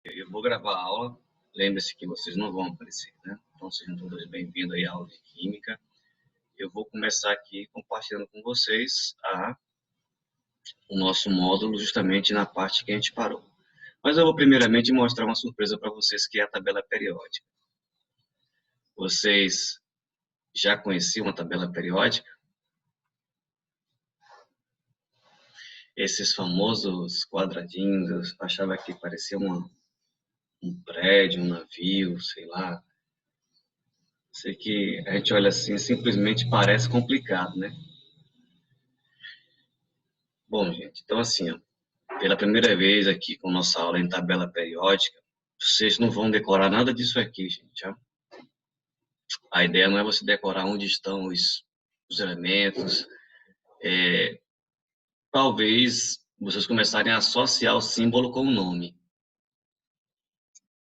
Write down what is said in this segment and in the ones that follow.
Eu vou gravar a aula, lembre-se que vocês não vão aparecer, né? Então sejam todos bem-vindos aí à aula de Química. Eu vou começar aqui compartilhando com vocês o nosso módulo justamente na parte que a gente parou. Mas eu vou primeiramente mostrar uma surpresa para vocês, que é a tabela periódica. Vocês já conheciam a tabela periódica? Esses famosos quadradinhos, eu achava que parecia um prédio, um navio, sei lá. Sei que a gente olha assim, simplesmente parece complicado, né? Bom, gente, então assim, ó, pela primeira vez aqui com nossa aula em tabela periódica, vocês não vão decorar nada disso aqui, gente. Ó. A ideia não é você decorar onde estão os elementos. Talvez vocês começarem a associar o símbolo com o nome.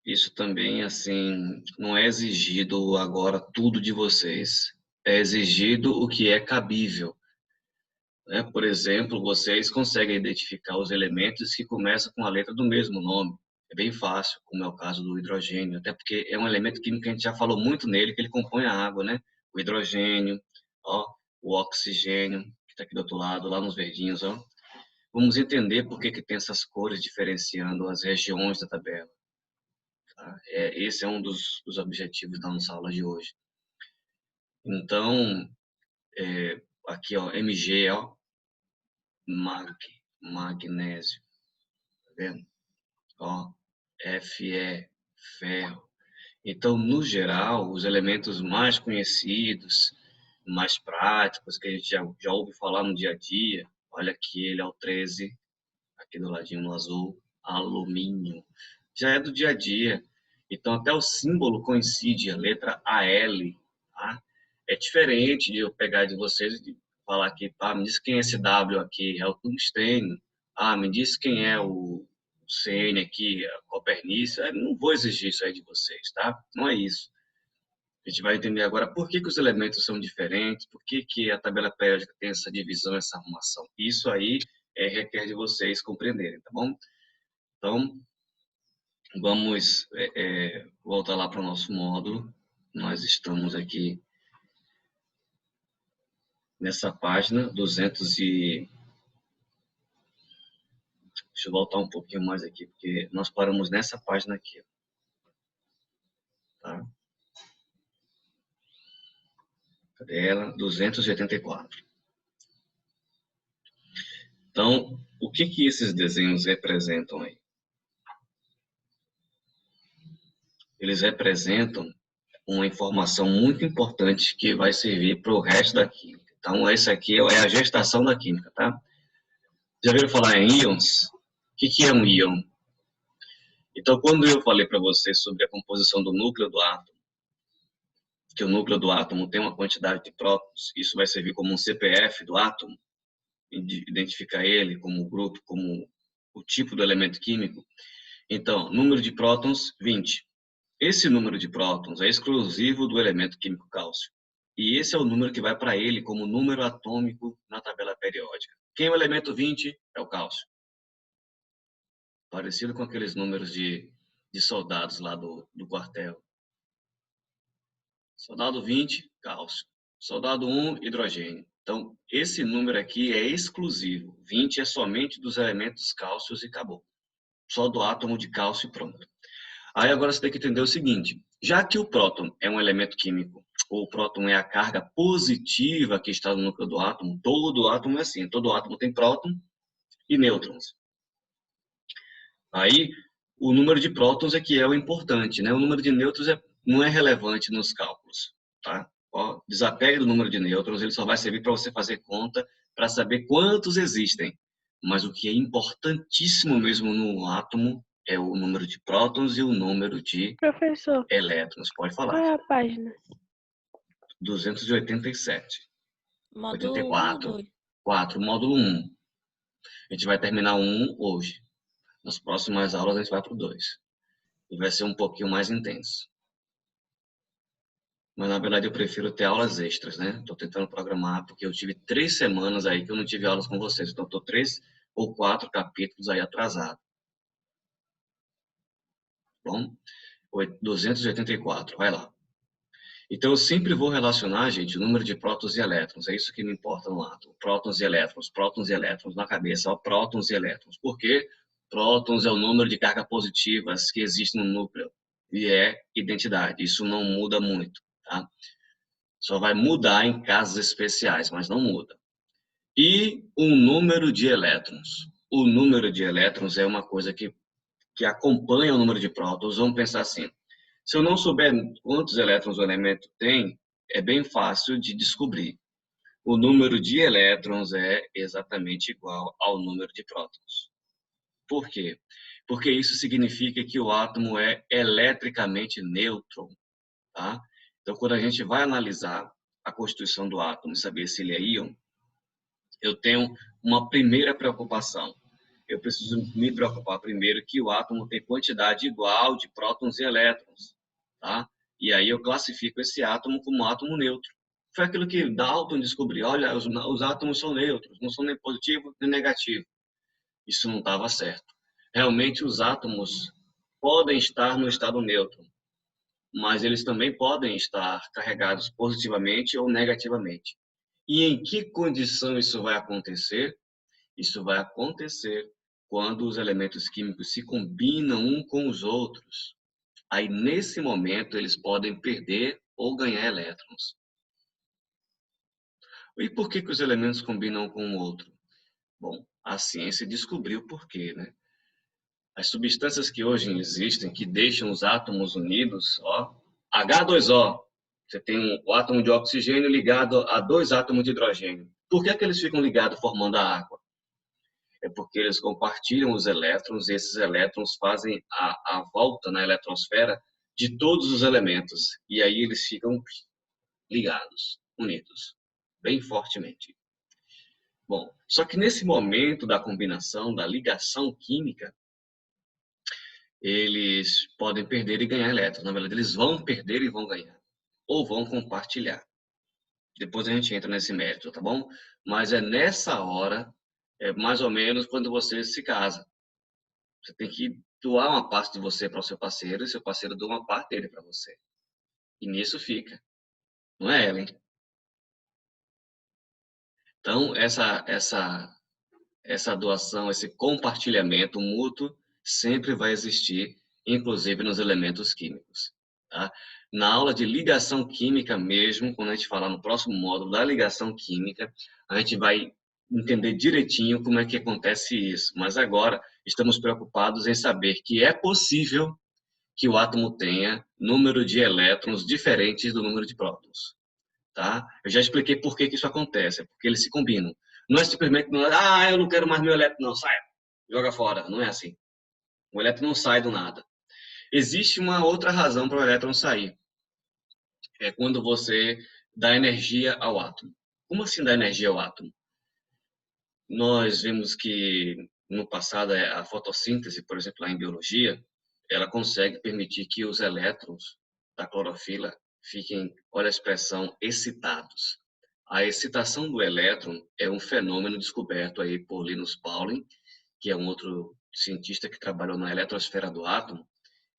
Isso também, assim, não é exigido agora tudo de vocês. É exigido o que é cabível. Né? Por exemplo, vocês conseguem identificar os elementos que começam com a letra do mesmo nome. É bem fácil, como é o caso do hidrogênio, até porque é um elemento químico que a gente já falou muito nele, que ele compõe a água, né? O hidrogênio, ó, o oxigênio, que está aqui do outro lado, lá nos verdinhos, ó. Vamos entender por que tem essas cores diferenciando as regiões da tabela. Tá? Esse é um dos objetivos da nossa aula de hoje. Então, aqui, ó, Mg, ó, magnésio, tá vendo? Ó, Fe, ferro. Então, no geral, os elementos mais conhecidos, mais práticos, que a gente já ouve falar no dia a dia, olha aqui, ele é o 13, aqui do ladinho no azul, alumínio. Já é do dia a dia. Então, até o símbolo coincide, a letra AL, tá? É diferente de eu pegar de vocês e falar aqui, me diz quem é esse W aqui, é o tungstênio. Me diz quem é o CN aqui, a Copernícia. Eu não vou exigir isso aí de vocês, tá? Não é isso. A gente vai entender agora por que os elementos são diferentes, por que a tabela periódica tem essa divisão, essa arrumação. Isso aí requer de vocês compreenderem, tá bom? Então, vamos voltar lá para o nosso módulo. Nós estamos aqui nessa página 200 e... Deixa eu voltar um pouquinho mais aqui, porque nós paramos nessa página aqui. Tá? Cadê ela? 284. Então, o que esses desenhos representam aí? Eles representam uma informação muito importante que vai servir para o resto da química. Então, essa aqui é a gestação da química, tá? Já ouviram falar em íons? O que é um íon? Então, quando eu falei para você sobre a composição do núcleo do átomo, que o núcleo do átomo tem uma quantidade de prótons, isso vai servir como um CPF do átomo, identificar ele como grupo, como o tipo do elemento químico. Então, número de prótons, 20. Esse número de prótons é exclusivo do elemento químico cálcio. E esse é o número que vai para ele como número atômico na tabela periódica. Quem é o elemento 20? É o cálcio. Parecido com aqueles números de soldados lá do quartel. Soldado 20, cálcio. Soldado 1, hidrogênio. Então, esse número aqui é exclusivo. 20 é somente dos elementos cálcios e acabou. Só do átomo de cálcio e pronto. Aí agora você tem que entender o seguinte, já que o próton é um elemento químico, ou o próton é a carga positiva que está no núcleo do átomo, todo átomo é assim, todo átomo tem próton e nêutrons. Aí, o número de prótons é que é o importante, né? O número de nêutrons não é relevante nos cálculos, tá? Ó, desapegue do número de nêutrons, ele só vai servir para você fazer conta, para saber quantos existem. Mas o que é importantíssimo mesmo no átomo é o número de prótons e o número de Professor, elétrons. Pode qual falar. é a página? 287. Módulo 1 ou 84. 2? 4, módulo 1. A gente vai terminar o 1 hoje. Nas próximas aulas a gente vai para o 2. E vai ser um pouquinho mais intenso. Mas, na verdade, eu prefiro ter aulas extras, né? Estou tentando programar, porque eu tive 3 semanas aí que eu não tive aulas com vocês. Então, estou 3 ou 4 capítulos aí atrasado. Bom, 284, vai lá. Então, eu sempre vou relacionar, gente, o número de prótons e elétrons. É isso que me importa no átomo. Prótons e elétrons na cabeça. Ó, prótons e elétrons. Por quê? Prótons é o número de cargas positivas que existe no núcleo. E é identidade. Isso não muda muito, tá? Só vai mudar em casos especiais, mas não muda. E o número de elétrons. O número de elétrons é uma coisa que acompanha o número de prótons. Vamos pensar assim. Se eu não souber quantos elétrons o elemento tem, é bem fácil de descobrir. O número de elétrons é exatamente igual ao número de prótons. Por quê? Porque isso significa que o átomo é eletricamente neutro, tá? Então, quando a gente vai analisar a constituição do átomo e saber se ele é íon, eu tenho uma primeira preocupação. Eu preciso me preocupar primeiro que o átomo tem quantidade igual de prótons e elétrons, tá? E aí eu classifico esse átomo como átomo neutro. Foi aquilo que Dalton descobriu. Olha, os átomos são neutros, não são nem positivo nem negativo. Isso não estava certo. Realmente os átomos podem estar no estado neutro, mas eles também podem estar carregados positivamente ou negativamente. E em que condição isso vai acontecer? Isso vai acontecer quando os elementos químicos se combinam um com os outros. Aí, nesse momento, eles podem perder ou ganhar elétrons. E por que, que os elementos combinam um com o outro? Bom, a ciência descobriu por quê, né? As substâncias que hoje existem, que deixam os átomos unidos, ó, H2O, você tem o átomo de oxigênio ligado a dois átomos de hidrogênio. Por que, que eles ficam ligados formando a água? É porque eles compartilham os elétrons e esses elétrons fazem a volta na eletrosfera de todos os elementos. E aí eles ficam ligados, unidos, bem fortemente. Bom, só que nesse momento da combinação, da ligação química, eles podem perder e ganhar elétrons. Na verdade, eles vão perder e vão ganhar. Ou vão compartilhar. Depois a gente entra nesse mérito, tá bom? Mas é nessa hora, é mais ou menos quando você se casa. Você tem que doar uma parte de você para o seu parceiro e seu parceiro doa uma parte dele para você. E nisso fica. Não é, Ellen? Então, essa doação, esse compartilhamento mútuo sempre vai existir, inclusive nos elementos químicos. Tá? Na aula de ligação química mesmo, quando a gente falar no próximo módulo da ligação química, a gente vai entender direitinho como é que acontece isso. Mas agora estamos preocupados em saber que é possível que o átomo tenha número de elétrons diferentes do número de prótons, tá? Eu já expliquei por que que isso acontece, é porque eles se combinam. Não é simplesmente, eu não quero mais meu elétron, não, sai, joga fora. Não é assim. O elétron não sai do nada. Existe uma outra razão para o elétron sair. É quando você dá energia ao átomo. Como assim dá energia ao átomo? Nós vimos que no passado a fotossíntese, por exemplo, lá em biologia, ela consegue permitir que os elétrons da clorofila fiquem, olha a expressão, excitados. A excitação do elétron é um fenômeno descoberto aí por Linus Pauling, que é um outro cientista que trabalhou na eletrosfera do átomo.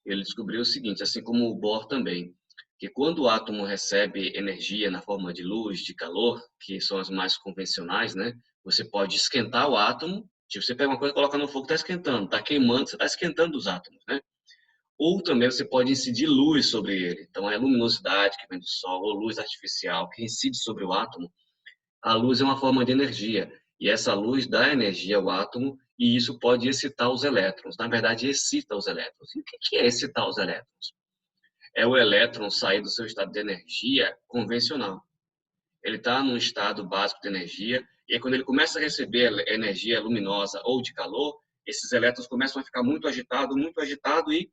Ele descobriu o seguinte, assim como o Bohr também, que quando o átomo recebe energia na forma de luz, de calor, que são as mais convencionais, né? Você pode esquentar o átomo, tipo, você pega uma coisa e coloca no fogo, está esquentando, está queimando, você está esquentando os átomos, né? Ou também você pode incidir luz sobre ele. Então, é a luminosidade que vem do Sol, ou luz artificial que incide sobre o átomo. A luz é uma forma de energia, e essa luz dá energia ao átomo, e isso pode excitar os elétrons. Na verdade, excita os elétrons. E o que é excitar os elétrons? É o elétron sair do seu estado de energia convencional. Ele está num estado básico de energia, e aí quando ele começa a receber energia luminosa ou de calor, esses elétrons começam a ficar muito agitado e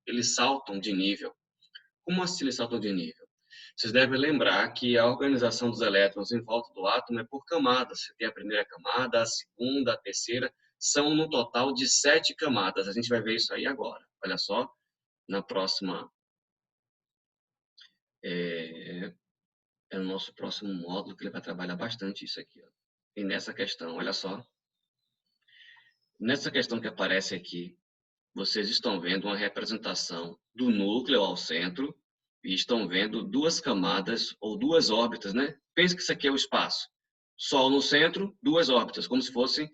eles saltam de nível. Como assim eles saltam de nível? Vocês devem lembrar que a organização dos elétrons em volta do átomo é por camadas. Você tem a primeira camada, a segunda, a terceira, são no total de 7 camadas. A gente vai ver isso aí agora. Olha só, na próxima é, é o nosso próximo módulo, que ele vai trabalhar bastante isso aqui. Ó. E nessa questão, olha só. Nessa questão que aparece aqui, vocês estão vendo uma representação do núcleo ao centro e estão vendo duas camadas ou duas órbitas, né? Pense que isso aqui é o espaço. Sol no centro, duas órbitas, como se fossem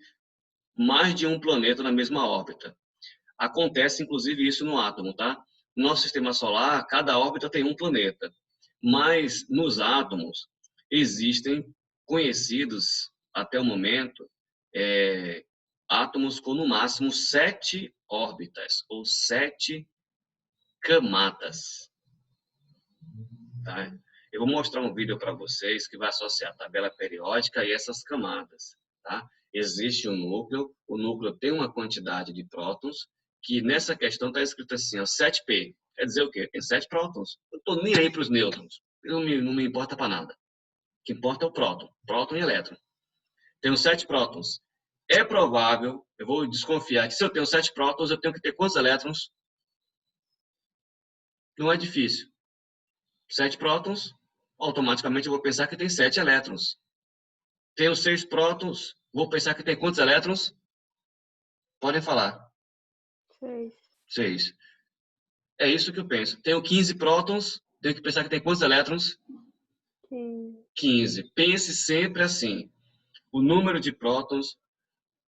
mais de um planeta na mesma órbita. Acontece, inclusive, isso no átomo, tá? No nosso sistema solar, cada órbita tem um planeta. Mas nos átomos existem conhecidos, até o momento, átomos com no máximo 7 órbitas, ou 7 camadas. Tá? Eu vou mostrar um vídeo para vocês que vai associar a tabela periódica e essas camadas. Tá? Existe um núcleo, o núcleo tem uma quantidade de prótons, que nessa questão está escrito assim, ó, 7p. Quer dizer o quê? Tem 7 prótons. Eu não estou nem aí para os nêutrons. Não me importa para nada. O que importa é o próton e elétron. Tenho 7 prótons. É provável, eu vou desconfiar que se eu tenho 7 prótons, eu tenho que ter quantos elétrons? Não é difícil. 7 prótons, automaticamente eu vou pensar que tem 7 elétrons. Tenho 6 prótons, vou pensar que tem quantos elétrons? Podem falar. 6. 6. É isso que eu penso. Tenho 15 prótons, tenho que pensar que tem quantos elétrons? 15. 15. Pense sempre assim. O número de prótons,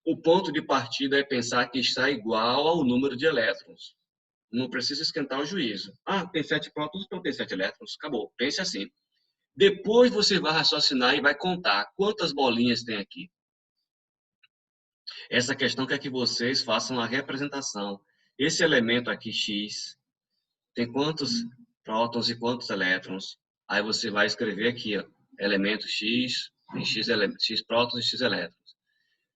o ponto de partida é pensar que está igual ao número de elétrons. Não precisa esquentar o juízo. Ah, tem 7 prótons, então tem 7 elétrons. Acabou. Pense assim. Depois você vai raciocinar e vai contar quantas bolinhas tem aqui. Essa questão quer que vocês façam a representação. Esse elemento aqui, X, tem quantos prótons e quantos elétrons? Aí você vai escrever aqui, ó, elemento X, tem X prótons e X elétrons.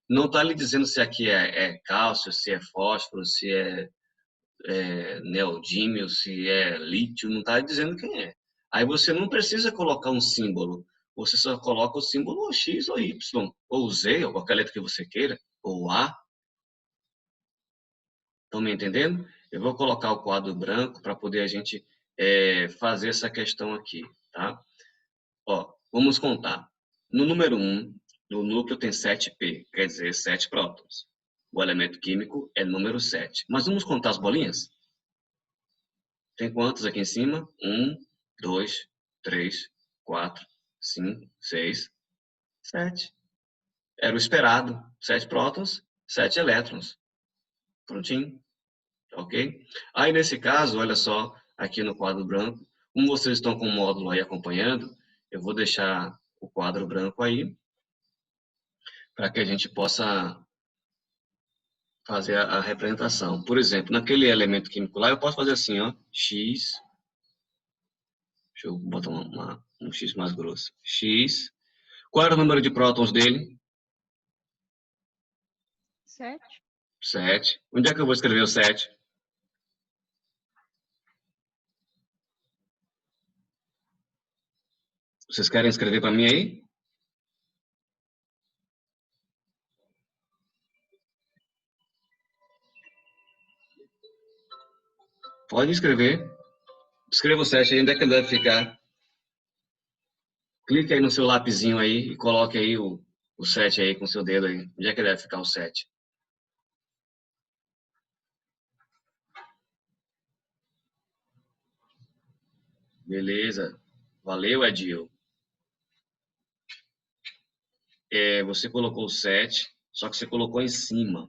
Não está lhe dizendo se aqui é cálcio, se é fósforo, se é neodímio, se é lítio, não está dizendo quem é. Aí você não precisa colocar um símbolo, você só coloca o símbolo X ou Y, ou Z, ou qualquer letra que você queira, ou A. Estão me entendendo? Eu vou colocar o quadro branco para poder a gente fazer essa questão aqui, tá? Ó, vamos contar. No número 1, no núcleo tem 7p, quer dizer, 7 prótons. O elemento químico é número 7. Mas vamos contar as bolinhas? Tem quantos aqui em cima? 1, 2, 3, 4, 5, 6, 7. Era o esperado. 7 prótons, 7 elétrons. Prontinho. Ok? Aí, nesse caso, olha só, aqui no quadro branco, como vocês estão com o módulo aí acompanhando, eu vou deixar o quadro branco aí, para que a gente possa fazer a representação. Por exemplo, naquele elemento químico lá, eu posso fazer assim, ó, X, deixa eu botar um X mais grosso, X, qual era o número de prótons dele? 7. 7. Onde é que eu vou escrever o 7? Vocês querem escrever para mim aí? Pode escrever. Escreva o 7 aí, onde é que ele deve ficar? Clique aí no seu lapisinho aí e coloque aí o 7 aí com o seu dedo aí. Onde é que deve ficar o 7? Beleza. Valeu, Edil. Você colocou o 7, só que você colocou em cima.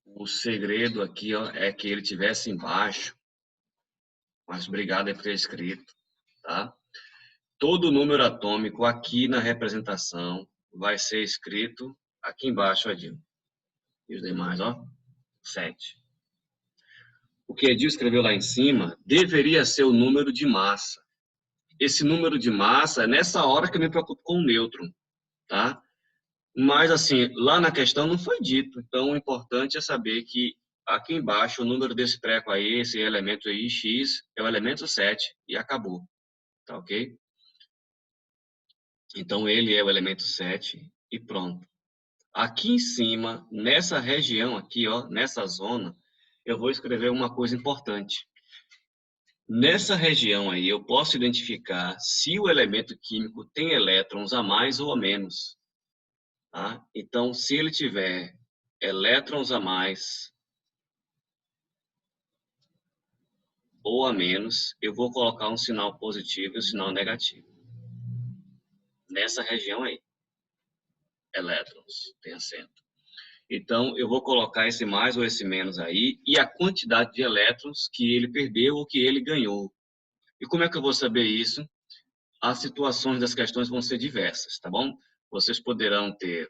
O segredo aqui, ó, é que ele tivesse embaixo. Mas obrigado aí por ter escrito, tá? Todo número atômico aqui na representação vai ser escrito aqui embaixo, Edil. E os demais, ó, 7. O que Edil escreveu lá em cima deveria ser o número de massa. Esse número de massa é nessa hora que eu me preocupo com o nêutron, tá? Mas, assim, lá na questão não foi dito. Então, o importante é saber que aqui embaixo, o número desse treco aí, esse elemento aí, X, é o elemento 7 e acabou, tá ok? Então, ele é o elemento 7 e pronto. Aqui em cima, nessa região aqui, ó, nessa zona, eu vou escrever uma coisa importante. Nessa região aí, eu posso identificar se o elemento químico tem elétrons a mais ou a menos. Tá? Então, se ele tiver elétrons a mais, ou a menos, eu vou colocar um sinal positivo e um sinal negativo. Nessa região aí, elétrons, tem acento. Então, eu vou colocar esse mais ou esse menos aí e a quantidade de elétrons que ele perdeu ou que ele ganhou. E como é que eu vou saber isso? As situações das questões vão ser diversas, tá bom? Vocês poderão ter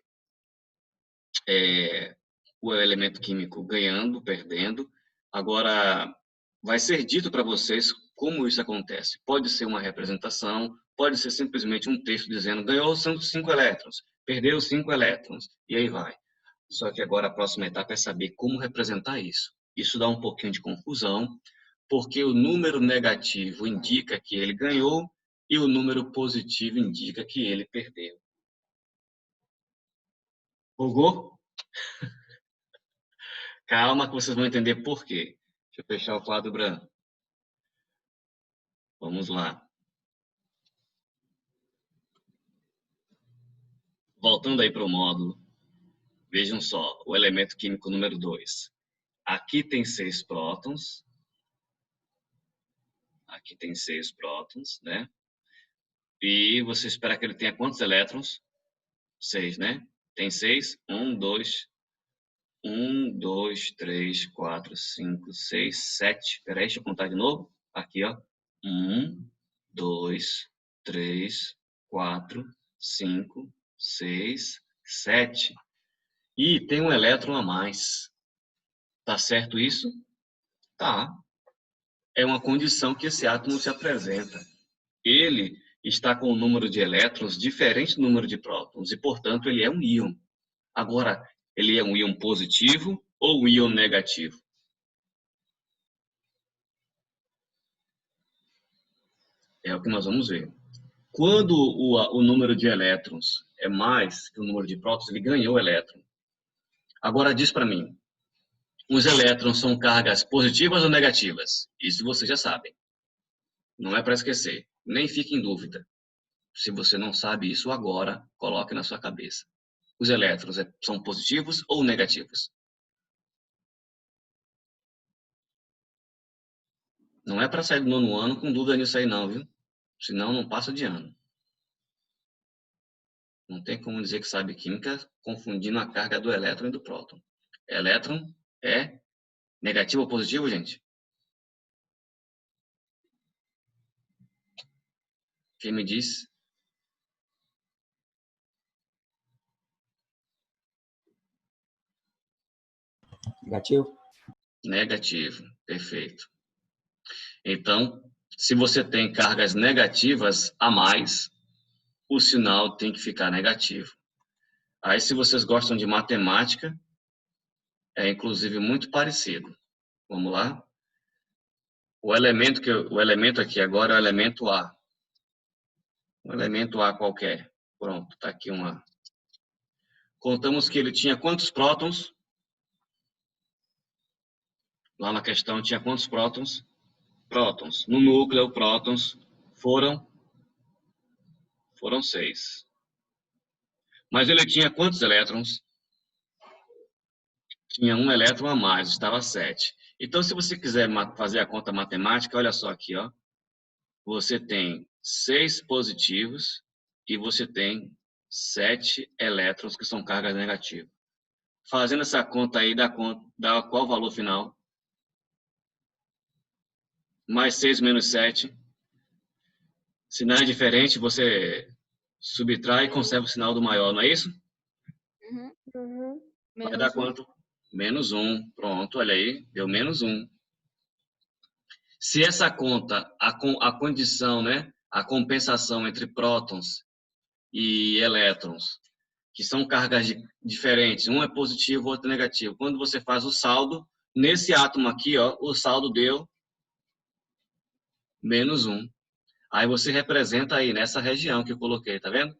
o elemento químico ganhando, perdendo. Agora, vai ser dito para vocês como isso acontece. Pode ser uma representação, pode ser simplesmente um texto dizendo ganhou 5 elétrons, perdeu 5 elétrons, e aí vai. Só que agora a próxima etapa é saber como representar isso. Isso dá um pouquinho de confusão, porque o número negativo indica que ele ganhou e o número positivo indica que ele perdeu. Bugou? Calma que vocês vão entender por quê. Deixa eu fechar o quadro branco. Vamos lá. Voltando aí para o módulo, vejam só, o elemento químico número 2. Aqui tem 6 prótons. Aqui tem 6 prótons, né? E você espera que ele tenha quantos elétrons? 6, né? Tem 6. 1, 2, 3, 4, 5, 6, 7. Espera aí, deixa eu contar de novo. Aqui, ó. 1, 2, 3, 4, 5, 6, 7. E tem um elétron a mais. Tá certo isso? Tá. É uma condição que esse átomo se apresenta. Ele está com um número de elétrons diferente do número de prótons e, portanto, ele é um íon. Agora, ele é um íon positivo ou um íon negativo? É o que nós vamos ver. Quando o número de elétrons é mais que o número de prótons, ele ganhou elétron. Agora diz para mim, os elétrons são cargas positivas ou negativas? Isso vocês já sabem. Não é para esquecer. Nem fique em dúvida. Se você não sabe isso agora, coloque na sua cabeça. Os elétrons são positivos ou negativos? Não é para sair do nono ano com dúvida nisso aí não, viu? Senão não passa de ano. Não tem como dizer que sabe química confundindo a carga do elétron e do próton. Elétron é negativo ou positivo, gente? Quem me diz? Negativo. Negativo. Perfeito. Então, se você tem cargas negativas a mais, o sinal tem que ficar negativo. Aí, se vocês gostam de matemática, é inclusive muito parecido. Vamos lá? O elemento aqui agora é o elemento A. Um elemento A qualquer. Pronto, está aqui um A. Contamos que ele tinha quantos prótons? Lá na questão tinha quantos prótons? Prótons. No núcleo, prótons foram 6. Mas ele tinha quantos elétrons? Tinha um elétron a mais, estava 7. Então, se você quiser fazer a conta matemática, olha só aqui, ó. Você tem 6 positivos e você tem 7 elétrons que são cargas negativas. Fazendo essa conta aí, dá qual valor final? Mais 6 menos 7. Se não é diferente, você subtrai e conserva o sinal do maior, não é isso? Uhum. Vai dar quanto? Menos 1. Pronto, olha aí, deu menos 1. Se essa conta, a condição, né, a compensação entre prótons e elétrons, que são cargas diferentes, um é positivo, outro é negativo. Quando você faz o saldo, nesse átomo aqui, ó, o saldo deu menos 1. Aí você representa aí nessa região que eu coloquei, tá vendo?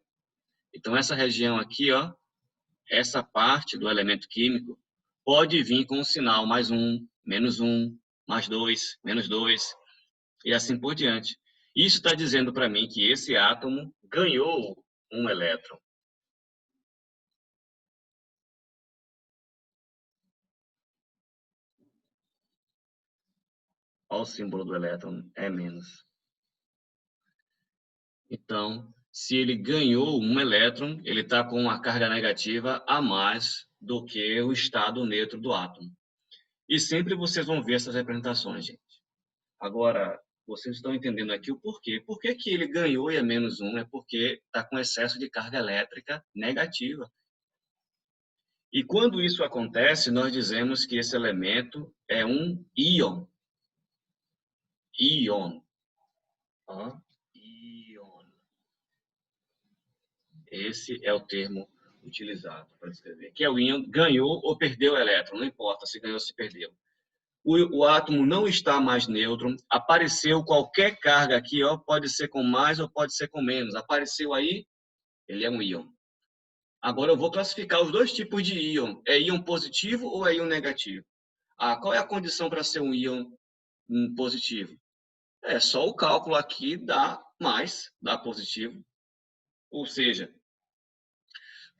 Então essa região aqui, ó, essa parte do elemento químico pode vir com o sinal mais 1, menos 1, mais 2, menos 2, e assim por diante. Isso está dizendo para mim que esse átomo ganhou um elétron. Olha o símbolo do elétron, é menos. Então, se ele ganhou um elétron, ele está com uma carga negativa a mais do que o estado neutro do átomo. E sempre vocês vão ver essas representações, gente. Agora, vocês estão entendendo aqui o porquê. Por que que ele ganhou e é menos 1? É porque está com excesso de carga elétrica negativa. E quando isso acontece, nós dizemos que esse elemento é um íon. Íon. Ó, íon. Esse é o termo utilizado para descrever. Que é o íon, ganhou ou perdeu o elétron, não importa se ganhou ou se perdeu. O átomo não está mais neutro, apareceu qualquer carga aqui, ó, pode ser com mais ou pode ser com menos. Apareceu aí, ele é um íon. Agora eu vou classificar os dois tipos de íon. É íon positivo ou é íon negativo? Ah, qual é a condição para ser um íon positivo? É só o cálculo aqui dá mais, dá positivo. Ou seja,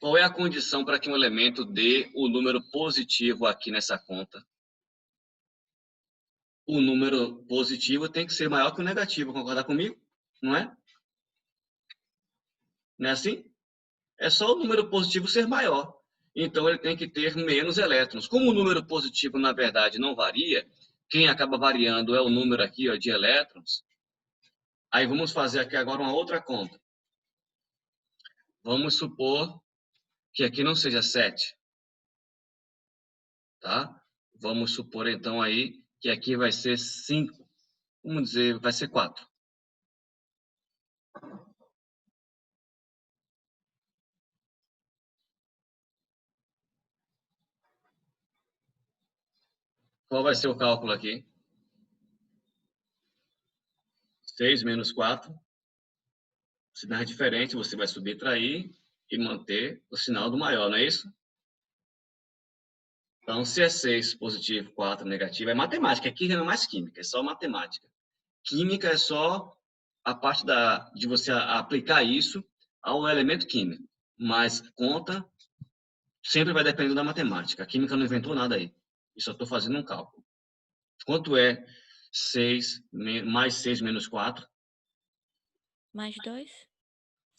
qual é a condição para que um elemento dê o número positivo aqui nessa conta? O número positivo tem que ser maior que o negativo, concorda comigo? Não é? Não é assim? É só o número positivo ser maior. Então, ele tem que ter menos elétrons. Como o número positivo, na verdade, não varia, quem acaba variando é o número aqui, ó, de elétrons. Aí vamos fazer aqui agora uma outra conta. Vamos supor que aqui não seja 7. Tá? Vamos supor, então, aí que aqui vai ser 5. Vamos dizer, vai ser 4. Qual vai ser o cálculo aqui? 6 menos 4. Sinais diferentes, você vai subtrair e manter o sinal do maior, não é isso? Então, se é 6 positivo, 4 negativo, é matemática. Aqui não é mais química, é só matemática. Química é só a parte de você aplicar isso ao elemento químico. Mas conta sempre vai depender da matemática. A química não inventou nada aí. Eu só estou fazendo um cálculo. Quanto é 6 mais 6 menos 4? Mais 2?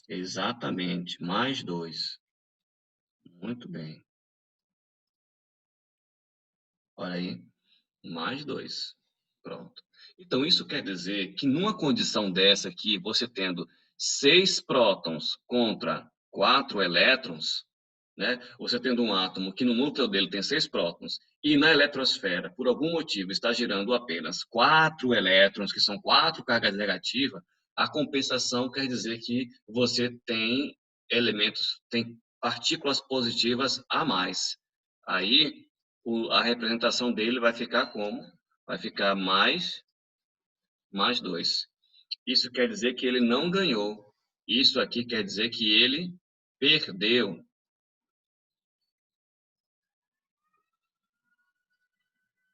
Exatamente, mais 2. Muito bem. Olha aí, mais 2. Pronto. Então, isso quer dizer que numa condição dessa aqui, você tendo 6 prótons contra 4 elétrons, né? Você tendo um átomo que no núcleo dele tem 6 prótons e na eletrosfera, por algum motivo, está girando apenas 4 elétrons, que são 4 cargas negativas, a compensação quer dizer que você tem elementos, tem partículas positivas a mais. Aí, a representação dele vai ficar como? Vai ficar mais 2. Isso quer dizer que ele não ganhou. Isso aqui quer dizer que ele perdeu.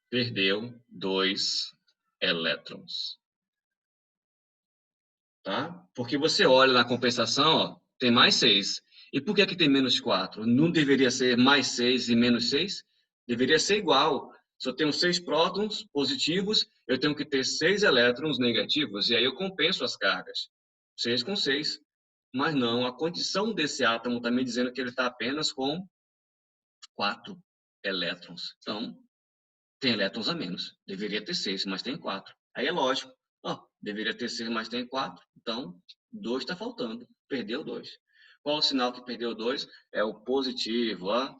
Perdeu 2 elétrons. Tá? Porque você olha na compensação, ó, tem mais 6. E por que aqui tem menos 4? Não deveria ser mais 6 e menos 6? Deveria ser igual. Se eu tenho 6 prótons positivos, eu tenho que ter 6 elétrons negativos, e aí eu compenso as cargas. 6 com 6. Mas não, a condição desse átomo está me dizendo que ele está apenas com 4 elétrons. Então, tem elétrons a menos. Deveria ter 6, mas tem 4. Aí é lógico. Ó, deveria ter 6, mas tem 4. Então, 2 está faltando. Perdeu 2. Qual o sinal que perdeu 2? É o positivo, ó.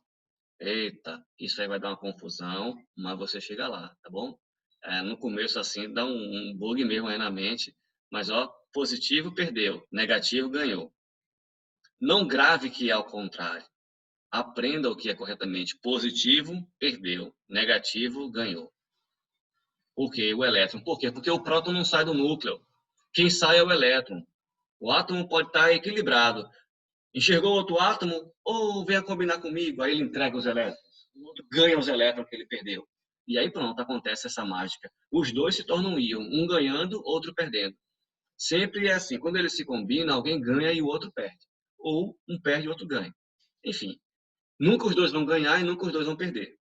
Eita, isso aí vai dar uma confusão, mas você chega lá, tá bom? No começo, assim, dá um bug mesmo aí na mente. Mas, ó, positivo perdeu, negativo ganhou. Não grave que é ao contrário. Aprenda o que é corretamente. Positivo, perdeu. Negativo, ganhou. Por quê? O elétron. Por quê? Porque o próton não sai do núcleo. Quem sai é o elétron. O átomo pode estar equilibrado. Enxergou outro átomo? Ou venha combinar comigo. Aí ele entrega os elétrons. O outro ganha os elétrons que ele perdeu. E aí pronto, acontece essa mágica. Os dois se tornam um íon. Um ganhando, outro perdendo. Sempre é assim. Quando eles se combinam, alguém ganha e o outro perde. Ou um perde e o outro ganha. Enfim, nunca os dois vão ganhar e nunca os dois vão perder.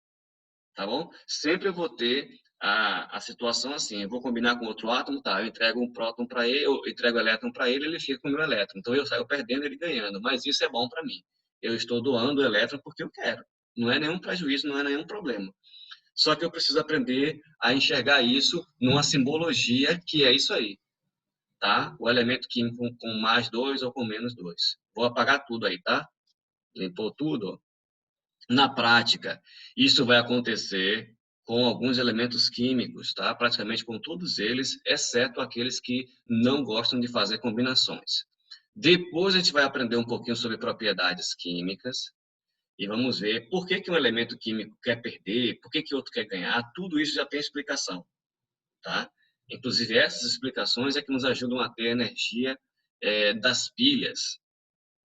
Tá bom? Sempre eu vou ter a situação assim, eu vou combinar com outro átomo, tá, eu entrego um próton para ele, eu entrego o elétron para ele, ele fica com o meu elétron. Então eu saio perdendo, ele ganhando, mas isso é bom para mim. Eu estou doando o elétron porque eu quero. Não é nenhum prejuízo, não é nenhum problema. Só que eu preciso aprender a enxergar isso numa simbologia que é isso aí, tá? O elemento químico com mais 2 ou com menos 2. Vou apagar tudo aí, tá? Limpou tudo. Na prática, isso vai acontecer com alguns elementos químicos, tá? Praticamente com todos eles, exceto aqueles que não gostam de fazer combinações. Depois a gente vai aprender um pouquinho sobre propriedades químicas e vamos ver por que que um elemento químico quer perder, por que que outro quer ganhar, tudo isso já tem explicação, tá? Inclusive essas explicações é que nos ajudam a ter energia das pilhas.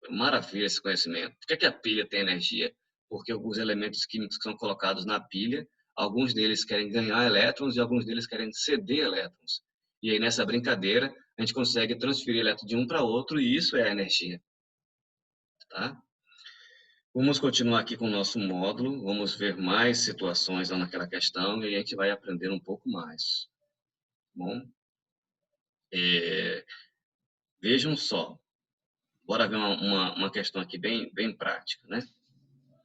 Maravilha esse conhecimento. Por que que a pilha tem energia? Porque alguns elementos químicos que são colocados na pilha, alguns deles querem ganhar elétrons e alguns deles querem ceder elétrons. E aí, nessa brincadeira, a gente consegue transferir elétron de um para outro e isso é a energia. Tá? Vamos continuar aqui com o nosso módulo, vamos ver mais situações lá naquela questão e aí a gente vai aprender um pouco mais. Bom, vejam só. Bora ver uma questão aqui bem prática, né?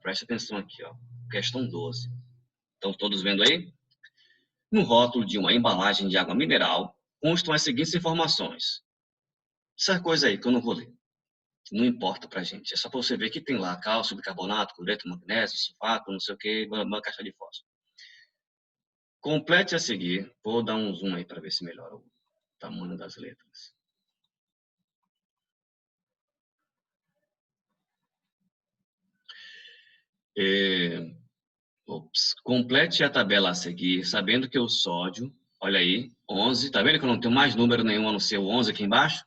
Preste atenção aqui, ó. Questão 12. Estão todos vendo aí? No rótulo de uma embalagem de água mineral, constam as seguintes informações. Essa coisa aí que eu não vou ler. Não importa pra gente. É só para você ver que tem lá cálcio, bicarbonato, cloreto, magnésio, sulfato, não sei o que, uma caixa de fósforo. Complete a seguir. Vou dar um zoom aí para ver se melhora o tamanho das letras. Complete a tabela a seguir, sabendo que o sódio, olha aí, 11, tá vendo que eu não tenho mais número nenhum a não ser o 11 aqui embaixo?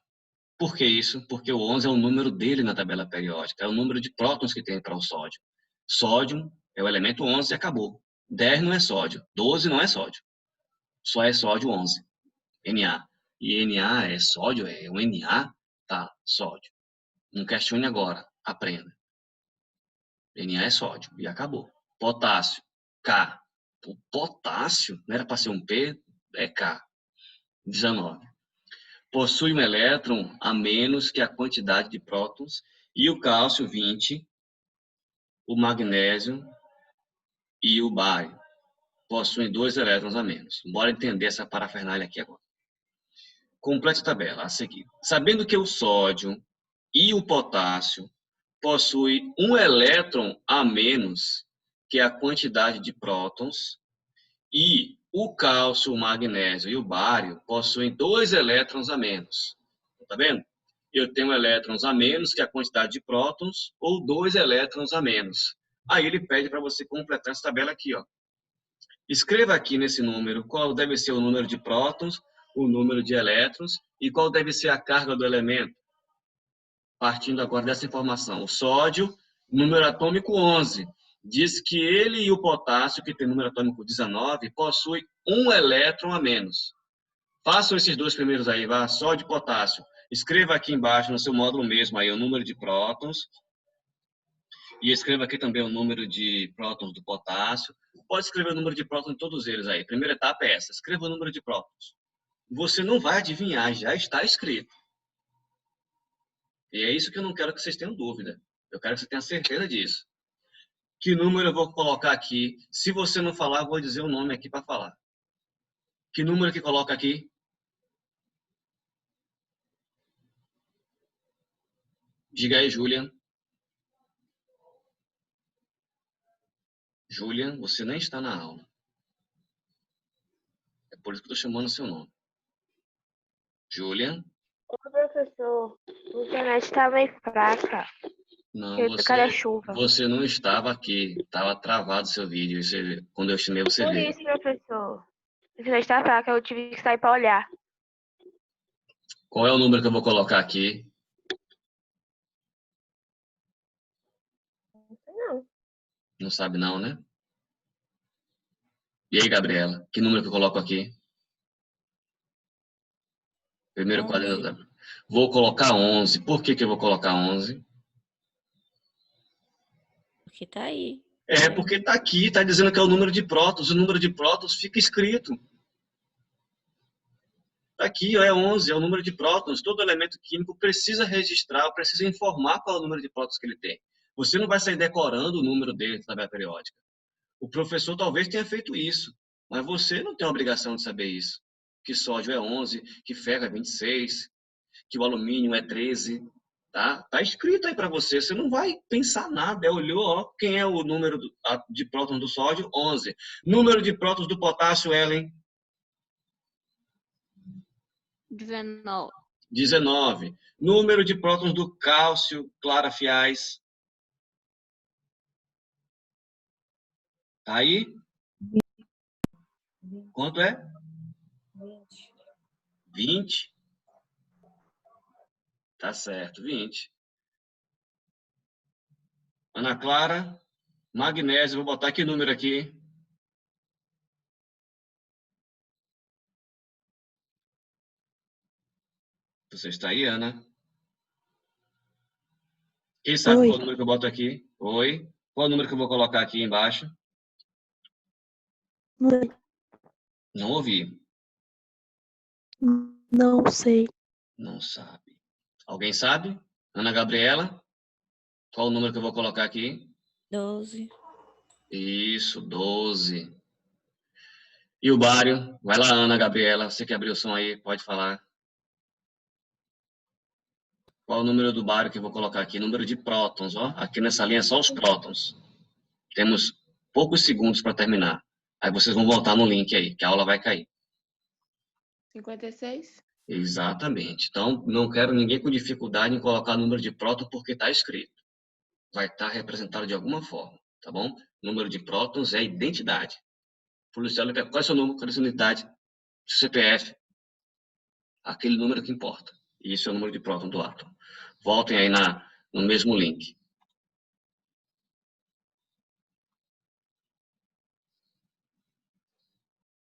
Por que isso? Porque o 11 é o número dele na tabela periódica, é o número de prótons que tem para o sódio. Sódio é o elemento 11 e acabou. 10 não é sódio, 12 não é sódio. Só é sódio 11, Na. E Na é sódio, é um Na, tá, sódio. Não questione agora, aprenda. Na é sódio e acabou. Potássio, K. O potássio, não era para ser um P, é K. 19. Possui um elétron a menos que a quantidade de prótons, e o cálcio, 20, o magnésio e o bário possuem 2 elétrons a menos. Bora entender essa parafernália aqui agora. Complete a tabela a seguir. Sabendo que o sódio e o potássio possuem um elétron a menos que a quantidade de prótons, e o cálcio, o magnésio e o bário possuem 2 elétrons a menos. Tá vendo? Eu tenho elétrons a menos que a quantidade de prótons ou 2 elétrons a menos. Aí ele pede para você completar essa tabela aqui, ó. Escreva aqui nesse número qual deve ser o número de prótons, o número de elétrons e qual deve ser a carga do elemento. Partindo agora dessa informação. O sódio, número atômico 11. Diz que ele e o potássio, que tem número atômico 19, possuem um elétron a menos. Façam esses dois primeiros aí, vá, sódio e potássio. Escreva aqui embaixo, no seu módulo mesmo, aí, o número de prótons. E escreva aqui também o número de prótons do potássio. Pode escrever o número de prótons de todos eles aí. Primeira etapa é essa, escreva o número de prótons. Você não vai adivinhar, já está escrito. E é isso que eu não quero que vocês tenham dúvida. Eu quero que você tenha certeza disso. Que número eu vou colocar aqui? Se você não falar, eu vou dizer o nome aqui para falar. Que número que coloca aqui? Diga aí, Julian. Julian, você nem está na aula. É por isso que eu estou chamando o seu nome. Julian? Ô, professor, a internet está meio fraca. Não, Cadê a chuva? você não estava aqui. Estava travado o seu vídeo. Quando eu chamei, você Por veio. isso, professor. A internet está fraca, eu tive que sair para olhar. Qual é o número que eu vou colocar aqui? Não sei não. Não sabe não, né? E aí, Gabriela? Que número que eu coloco aqui? Primeiro 11. quadro. Vou colocar 11. Por que que eu vou colocar 11? Porque tá aí. É porque está aqui, está dizendo que é o número de prótons. O número de prótons fica escrito. Está aqui, ó, é 11, é o número de prótons. Todo elemento químico precisa registrar, precisa informar qual é o número de prótons que ele tem. Você não vai sair decorando o número dele na tabela periódica. O professor talvez tenha feito isso, mas você não tem a obrigação de saber isso. Que sódio é 11, que ferro é 26, que o alumínio é 13. Tá escrito aí para você. Você não vai pensar nada. Olhou, ó, quem é o número de prótons do sódio? 11. Número de prótons do potássio, Ellen? 19. 19. Número de prótons do cálcio, Clara Fiais? Tá aí? Quanto é? 20. Tá certo, 20. Ana Clara, magnésio, vou botar que número aqui? Você está aí, Ana? Quem sabe Oi. qual número que eu boto aqui? Oi. Qual número que eu vou colocar aqui embaixo? Não ouvi. Não sei. Não sabe. Alguém sabe? Ana Gabriela? Qual o número que eu vou colocar aqui? 12. Isso, 12. E o bário? Vai lá, Ana Gabriela. Você que abriu o som aí, pode falar. Qual o número do bário que eu vou colocar aqui? Número de prótons, ó. Aqui nessa linha só os prótons. Temos poucos segundos para terminar. Aí vocês vão voltar no link aí, que a aula vai cair. 56? Exatamente. Então, não quero ninguém com dificuldade em colocar número de próton porque está escrito. Vai estar representado de alguma forma, tá bom? Número de prótons é identidade. O policial, qual é o seu número? Qual é a sua unidade? Seu CPF. Aquele número que importa. E isso é o número de próton do átomo. Voltem aí no mesmo link.